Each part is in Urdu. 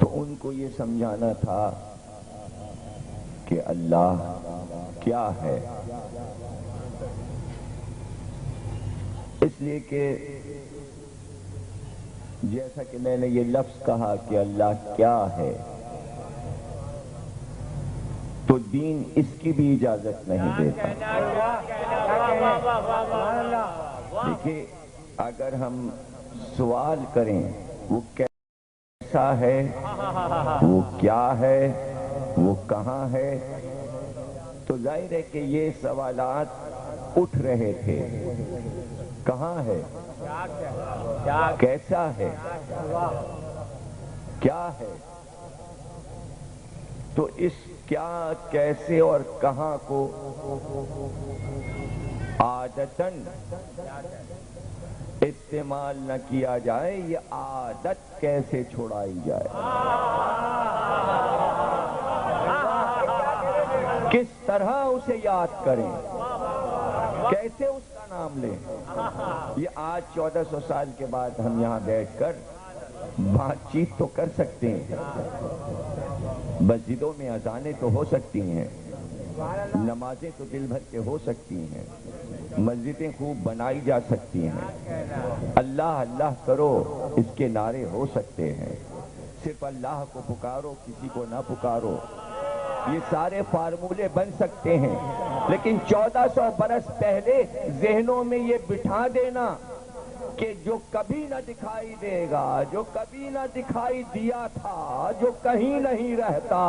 تو ان کو یہ سمجھانا تھا کہ اللہ کیا ہے، اس لیے کہ جیسا کہ میں نے یہ لفظ کہا کہ اللہ کیا ہے، تو دین اس کی بھی اجازت نہیں دیتا۔ دیکھیے، اگر ہم سوال کریں وہ کیسا ہے، وہ کیا ہے، وہ کہاں ہے، تو ظاہر ہے کہ یہ سوالات اٹھ رہے تھے۔ کہاں ہے، کیسا ہے، کیا ہے؟ تو اس کیا، کیسے اور کہاں کو عادتاً استعمال نہ کیا جائے، یہ عادت کیسے چھڑائی جائے، کس طرح اسے یاد کریں، کیسے اس کا نام لیں۔ یہ آج 1400 سال کے بعد ہم یہاں بیٹھ کر بات چیت تو کر سکتے ہیں، مسجدوں میں اذانیں تو ہو سکتی ہیں، نمازیں تو دل بھر کے ہو سکتی ہیں، مسجدیں خوب بنائی جا سکتی ہیں، اللہ اللہ کرو اس کے نعرے ہو سکتے ہیں، صرف اللہ کو پکارو کسی کو نہ پکارو، یہ سارے فارمولے بن سکتے ہیں، لیکن 1400 برس پہلے ذہنوں میں یہ بٹھا دینا کہ جو کبھی نہ دکھائی دے گا، جو کبھی نہ دکھائی دیا تھا، جو کہیں نہیں رہتا،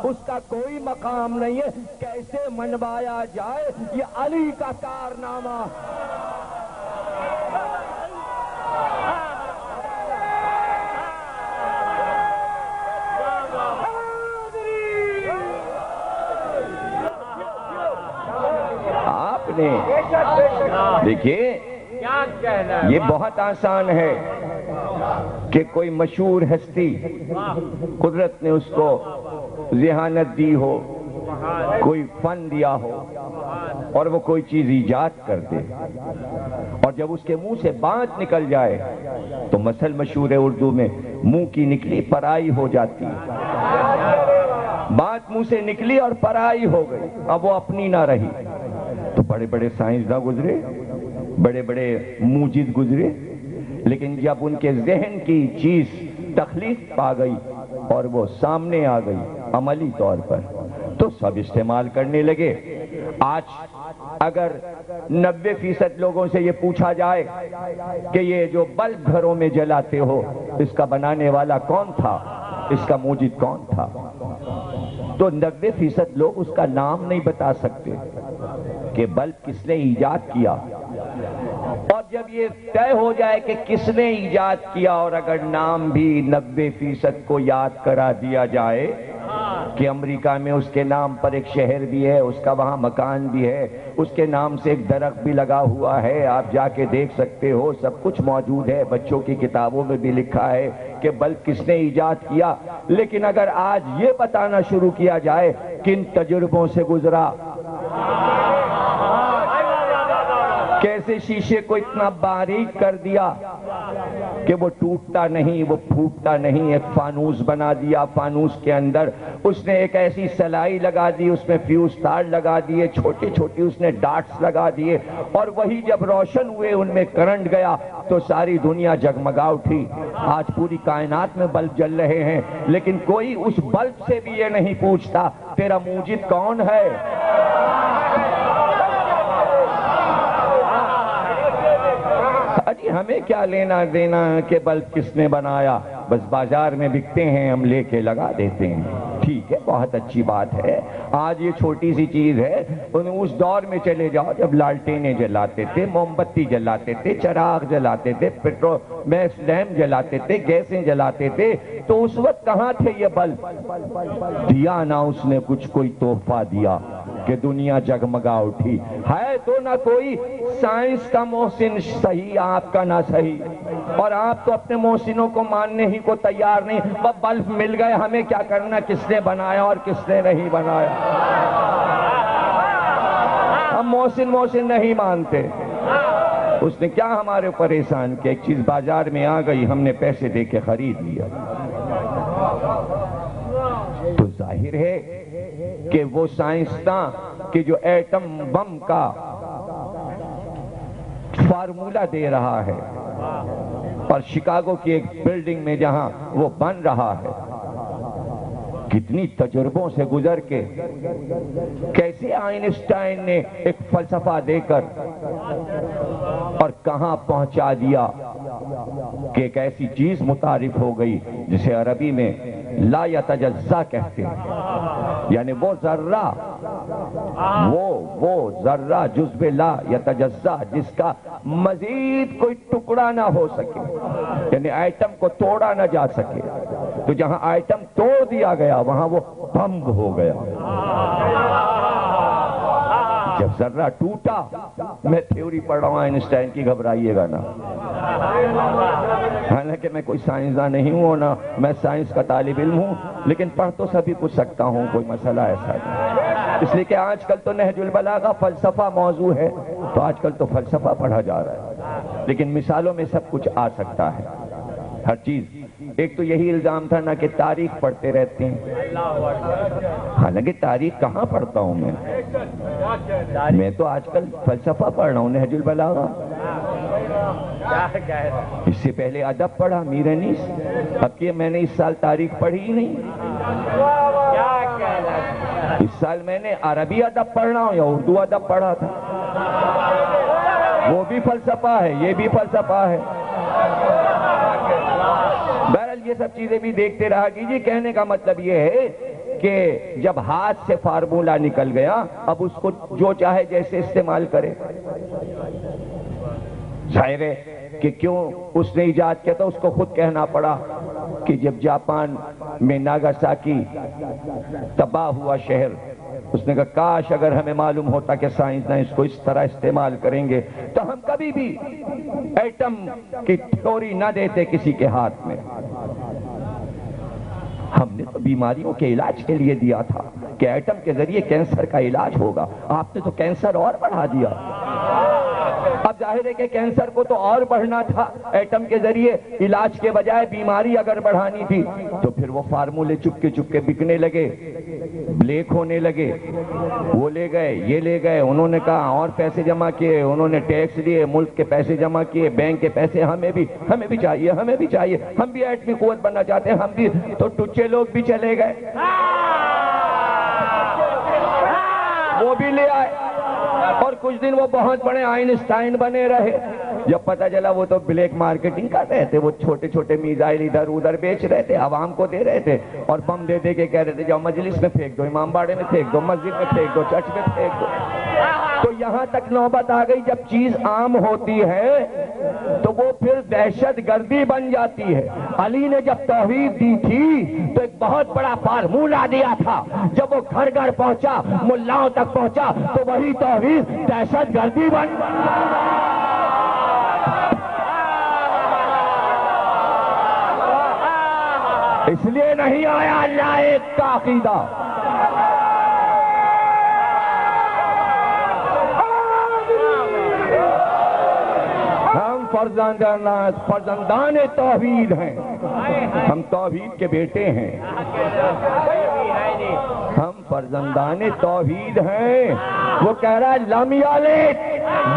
اس کا کوئی مقام نہیں ہے، کیسے منوایا جائے، یہ علی کا کارنامہ۔ آپ نے دیکھیے، یہ بہت آسان ہے کہ کوئی مشہور ہستی، قدرت نے اس کو ذہانت دی ہو، کوئی فن دیا ہو اور وہ کوئی چیز ایجاد کر دے، اور جب اس کے منہ سے بات نکل جائے تو مثل مشہور ہے اردو میں، منہ کی نکلی پرائی ہو جاتی ہے۔ بات منہ سے نکلی اور پرائی ہو گئی، اب وہ اپنی نہ رہی۔ تو بڑے بڑے سائنسداں گزرے، بڑے بڑے موجد گزرے، لیکن جب ان کے ذہن کی چیز تخلیق پا گئی اور وہ سامنے آ گئی عملی طور پر، تو سب استعمال کرنے لگے۔ آج اگر 90% لوگوں سے یہ پوچھا جائے کہ یہ جو بلب گھروں میں جلاتے ہو، اس کا بنانے والا کون تھا، اس کا موجد کون تھا، تو 90% لوگ اس کا نام نہیں بتا سکتے کہ بلب کس نے ایجاد کیا۔ اور جب یہ طے ہو جائے کہ کس نے ایجاد کیا، اور اگر نام بھی 90% کو یاد کرا دیا جائے کہ امریکہ میں اس کے نام پر ایک شہر بھی ہے، اس کا وہاں مکان بھی ہے، اس کے نام سے ایک درخت بھی لگا ہوا ہے، آپ جا کے دیکھ سکتے ہو، سب کچھ موجود ہے، بچوں کی کتابوں میں بھی لکھا ہے کہ بلب کس نے ایجاد کیا، لیکن اگر آج یہ بتانا شروع کیا جائے کن تجربوں سے گزرا، کیسے شیشے کو اتنا باریک کر دیا کہ وہ ٹوٹتا نہیں، وہ پھوٹتا نہیں، ایک فانوس بنا دیا، فانوس کے اندر اس نے ایک ایسی سلائی لگا دی، اس میں فیوز تار لگا دیے، چھوٹی چھوٹی اس نے ڈاٹس لگا دیے، اور وہی جب روشن ہوئے ان میں کرنٹ گیا تو ساری دنیا جگمگا اٹھی۔ آج پوری کائنات میں بلب جل رہے ہیں، لیکن کوئی اس بلب سے بھی یہ نہیں پوچھتا تیرا موجد کون ہے۔ ہمیں کیا لینا دینا کہ بلب کس نے بنایا، بس بازار میں بکتے ہیں، ہم لے کے لگا دیتے ہیں، ٹھیک ہے، بہت اچھی بات ہے۔ آج یہ چھوٹی سی چیز ہے، اس دور میں چلے جاؤ جب لالٹینیں جلاتے تھے، موم بتی جلاتے تھے، چراغ جلاتے تھے، پیٹرول میں لیمپ جلاتے تھے، گیسیں جلاتے تھے، تو اس وقت کہاں تھے یہ بلب؟ دیا نہ اس نے کچھ کوئی تحفہ دیا کہ دنیا جگمگا اٹھی، ہے تو نہ کوئی سائنس کا محسن صحیح، آپ کا نہ صحیح، اور آپ تو اپنے محسنوں کو ماننے ہی کو تیار نہیں۔ وہ بلب مل گئے، ہمیں کیا کرنا کس نے بنایا اور کس نے نہیں بنایا، ہم محسن نہیں مانتے۔ اس نے کیا ہمارے اوپر احسان کیا، ایک چیز بازار میں آ گئی، ہم نے پیسے دے کے خرید لیا۔ تو ظاہر ہے کہ وہ سائنسداں کہ جو ایٹم بم کا فارمولہ دے رہا ہے اور شکاگو کی ایک بلڈنگ میں جہاں وہ بن رہا ہے، کتنی تجربوں سے گزر کے کیسے آئنسٹائن نے ایک فلسفہ دے کر اور کہاں پہنچا دیا کہ ایک ایسی چیز متعارف ہو گئی جسے عربی میں لا یتجزا کہتے ہیں، یعنی وہ ذرہ، وہ ذرہ جزو لا یتجزا، جس کا مزید کوئی ٹکڑا نہ ہو سکے، یعنی ایٹم کو توڑا نہ جا سکے۔ تو جہاں ایٹم توڑ دیا گیا وہاں وہ بم ہو گیا۔ جب ذرہ ٹوٹا، میں تھیوری پڑھ رہا ہوں آئنسٹائن کی، گھبرائیے گا نا، حالانکہ میں کوئی سائنسداں نہیں ہوں نا میں سائنس کا طالب علم ہوں، لیکن پڑھ تو سبھی کچھ سکتا ہوں، کوئی مسئلہ ایسا نہیں۔ اس لیے کہ آج کل تو نہج البلاغہ فلسفہ موضوع ہے، تو آج کل تو فلسفہ پڑھا جا رہا ہے، لیکن مثالوں میں سب کچھ آ سکتا ہے، ہر چیز۔ ایک تو یہی الزام تھا نا کہ تاریخ پڑھتے رہتے ہیں، حالانکہ تاریخ کہاں پڑھتا ہوں میں تو آج کل فلسفہ پڑھ رہا ہوں، نہج البلاغہ۔ اس سے پہلے ادب پڑھا، میر انیس، اب کہ میں نے اس سال تاریخ پڑھی ہی نہیں۔ اس سال میں نے عربی ادب پڑھنا ہوں یا اردو ادب پڑھا تھا، وہ بھی فلسفہ ہے، یہ بھی فلسفہ ہے۔ بہرحال یہ سب چیزیں بھی دیکھتے رہا کیجیے۔ کہنے کا مطلب یہ ہے کہ جب ہاتھ سے فارمولہ نکل گیا، اب اس کو جو چاہے جیسے استعمال کرے۔ ظاہر ہے کہ کیوں اس نے ایجاد کیا تھا، اس کو خود کہنا پڑا کہ جب جاپان میں ناگاساکی تباہ ہوا شہر، اس نے کہا کاش اگر ہمیں معلوم ہوتا کہ سائنسداں اس کو اس طرح استعمال کریں گے تو ہم کبھی بھی ایٹم کی تھیوری نہ دیتے کسی کے ہاتھ میں۔ ہم نے تو بیماریوں کے علاج کے لیے دیا تھا کہ ایٹم کے ذریعے کینسر کا علاج ہوگا، آپ نے تو کینسر اور بڑھا دیا۔ اب ظاہر ہے کہ کینسر کو تو اور بڑھنا تھا، ایٹم کے ذریعے علاج کے بجائے بیماری اگر بڑھانی تھی تو پھر وہ فارمولے چپکے چپکے بکنے لگے، بلیک ہونے لگے، وہ لے گئے یہ لے گئے، انہوں نے کہا اور پیسے جمع کیے، انہوں نے ٹیکس دیے، ملک کے پیسے جمع کیے، بینک کے پیسے ہمیں بھی چاہیے، ہم بھی ایٹمی قوت بننا چاہتے ہیں، ہم بھی، تو ٹچے لوگ بھی چلے گئے، وہ بھی لے آئے، اور کچھ دن وہ بہت بڑے آئنسٹائن بنے رہے۔ جب پتہ چلا وہ تو بلیک مارکیٹنگ کر رہے تھے، وہ چھوٹے چھوٹے میزائل ادھر ادھر بیچ رہے تھے، عوام کو دے رہے تھے، اور بم دے دے کے کہہ رہے تھے جاؤ مجلس میں پھینک دو، امام باڑے میں پھینک دو، مسجد میں پھینک دو، چرچ میں پھینک دو۔ تو یہاں تک نوبت آ گئی جب چیز عام ہوتی ہے تو وہ پھر دہشت گردی بن جاتی ہے۔ علی نے جب توحید دی تھی تو ایک بہت بڑا فارمولہ دیا تھا، جب وہ گھر گھر پہنچا، ملاؤں تک پہنچا تو وہی توحید دہشت گردی بن اس لیے نہیں آیا اللہ ایک کا عقیدہ۔ ہم فرزندان توحید ہیں، ہم توحید کے بیٹے ہیں، ہم فرزندان توحید ہیں۔ وہ کہہ رہا ہے لم یلد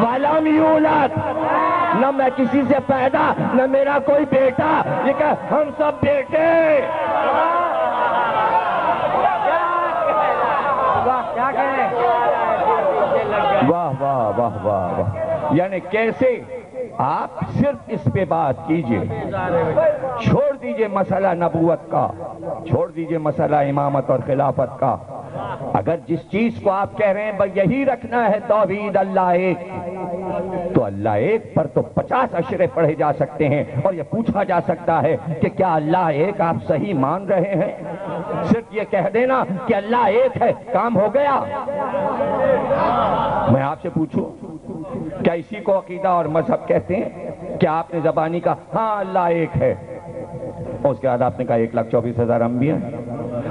ولم یولد، نہ میں کسی سے پیدا نہ میرا کوئی بیٹا، یہ کہ ہم سب بیٹے۔ کیا کہیں، واہ واہ واہ واہ واہ، یعنی کیسے آپ صرف اس پہ بات کیجئے، چھوڑ دیجئے مسئلہ نبوت کا، چھوڑ دیجئے مسئلہ امامت اور خلافت کا۔ اگر جس چیز کو آپ کہہ رہے ہیں بھئی یہی رکھنا ہے توحید اللہ ایک، تو اللہ ایک پر تو 50 اشرے پڑھے جا سکتے ہیں، اور یہ پوچھا جا سکتا ہے کہ کیا اللہ ایک آپ صحیح مان رہے ہیں؟ صرف یہ کہہ دینا کہ اللہ ایک ہے کام ہو گیا؟ میں آپ سے پوچھوں، کیا اسی کو عقیدہ اور مذہب کہتے ہیں؟ کیا آپ نے زبانی کہا ہاں اللہ ایک ہے، اور اس کے بعد آپ نے کہا 1,24,000 انبیاء ہیں،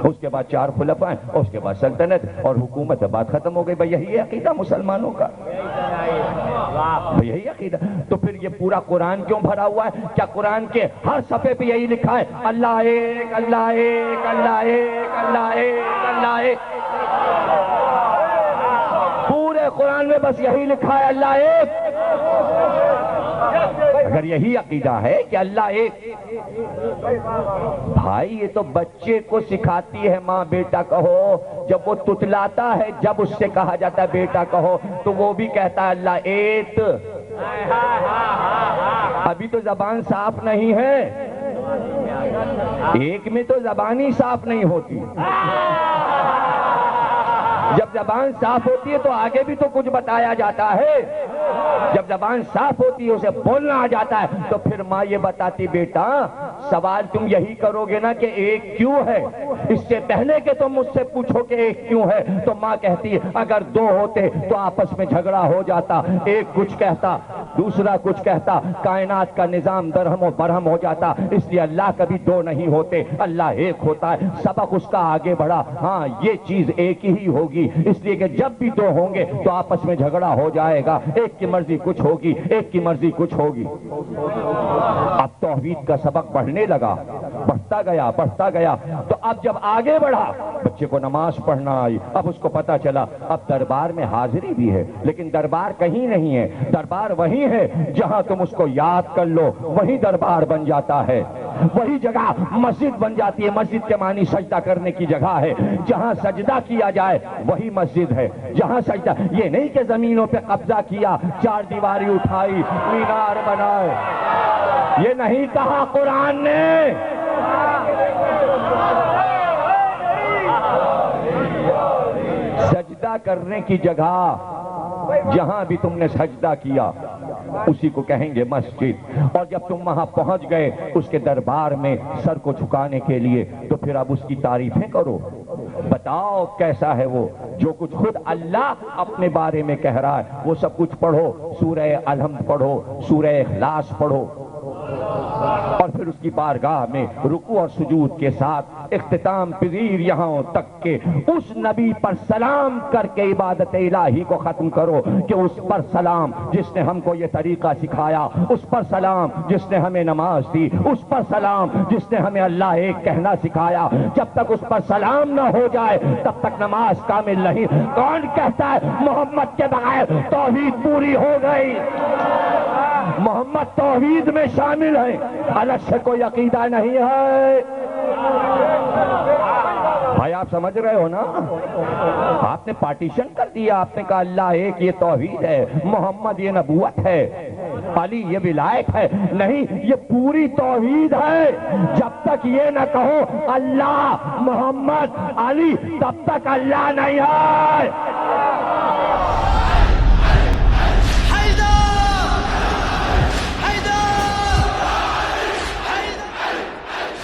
اس کے بعد 4 خلفاء ہیں، اور اس کے بعد سلطنت اور حکومت، بات ختم ہو گئی؟ بھئی یہی ہے عقیدہ مسلمانوں کا، یہی عقیدہ؟ تو پھر یہ پورا قرآن کیوں بھرا ہوا ہے؟ کیا قرآن کے ہر صفحے پہ یہی لکھا ہے اللہ ایک اللہ ایک اللہ ایک اللہ ایک اللہ ایک؟ پورے قرآن میں بس یہی لکھا ہے اللہ ایک؟ اگر یہی عقیدہ ہے کہ اللہ ایک، بھائی یہ تو بچے کو سکھاتی ہے ماں بیٹا کہو، جب وہ تتلاتا ہے جب اس سے کہا جاتا ہے بیٹا کہو تو وہ بھی کہتا ہے اللہ ایک۔ ابھی تو زبان صاف نہیں ہے، ایک میں تو زبان ہی صاف نہیں ہوتی، جب زبان صاف ہوتی ہے تو آگے بھی تو کچھ بتایا جاتا ہے، جب زبان صاف ہوتی ہے اسے بولنا آ جاتا ہے تو پھر ماں یہ بتاتی بیٹا سوال تم یہی کرو گے نا کہ ایک کیوں ہے، اس سے پہلے کہ تم مجھ سے پوچھو کہ ایک کیوں ہے تو ماں کہتی ہے اگر دو ہوتے تو آپس میں جھگڑا ہو جاتا، ایک کچھ کہتا دوسرا کچھ کہتا، کائنات کا نظام درہم و برہم ہو جاتا، اس لیے اللہ کبھی دو نہیں ہوتے، اللہ ایک ہوتا ہے۔ سبق اس کا آگے بڑھا، ہاں یہ چیز ایک ہی ہوگی، اس لیے کہ جب بھی دو ہوں گے تو آپس میں جھگڑا ہو جائے گا، ایک کی مرضی کچھ ہوگی ایک کی مرضی کچھ ہوگی۔ اب توحید کا سبق بڑھنے لگا، بڑھتا گیا تو اب جب آگے بڑھا بچے کو نماز پڑھنا آئی، اب اس کو پتا چلا اب دربار میں حاضری بھی ہے لیکن دربار کہیں نہیں ہے، دربار وہی ہے جہاں تم اس کو یاد کر لو وہی دربار بن جاتا ہے، وہی جگہ مسجد بن جاتی ہے۔ مسجد کے معنی سجدہ کرنے کی جگہ ہے، جہاں سجدہ کیا جائے وہی مسجد ہے، جہاں سجدہ، یہ نہیں کہ زمینوں پہ قبضہ کیا، چار دیواری اٹھائی، مینار بنائے، یہ نہیں کہا قرآن نے۔ سجدہ کرنے کی جگہ جہاں بھی تم نے سجدہ کیا اسی کو کہیں گے مسجد، اور جب تم وہاں پہنچ گئے اس کے دربار میں سر کو جھکانے کے لیے تو پھر اب اس کی تعریفیں کرو، بتاؤ کیسا ہے وہ، جو کچھ خود اللہ اپنے بارے میں کہہ رہا ہے وہ سب کچھ پڑھو، سورہ الحمد پڑھو، سورہ اخلاص پڑھو، اور پھر اس کی بارگاہ میں رکوع اور سجود کے ساتھ اختتام پذیر یہاں تک کہ اس نبی پر سلام کر کے عبادت الہی کو ختم کرو کہ اس پر سلام جس نے ہم کو یہ طریقہ سکھایا، اس پر سلام جس نے ہمیں نماز دی، اس پر سلام جس نے ہمیں اللہ ایک کہنا سکھایا۔ جب تک اس پر سلام نہ ہو جائے تب تک نماز کامل نہیں۔ کون کہتا ہے محمد کے بغیر توحید پوری ہو گئی؟ محمد توحید میں شامل ہے، الگ سے کوئی عقیدہ نہیں ہے۔ بھائی آپ سمجھ رہے ہو نا؟ آپ نے پارٹیشن کر دیا، آپ نے کہا اللہ ایک یہ توحید ہے، محمد یہ نبوت ہے، علی یہ ولایت ہے، نہیں یہ پوری توحید ہے۔ جب تک یہ نہ کہو اللہ محمد علی تب تک اللہ نہیں ہے۔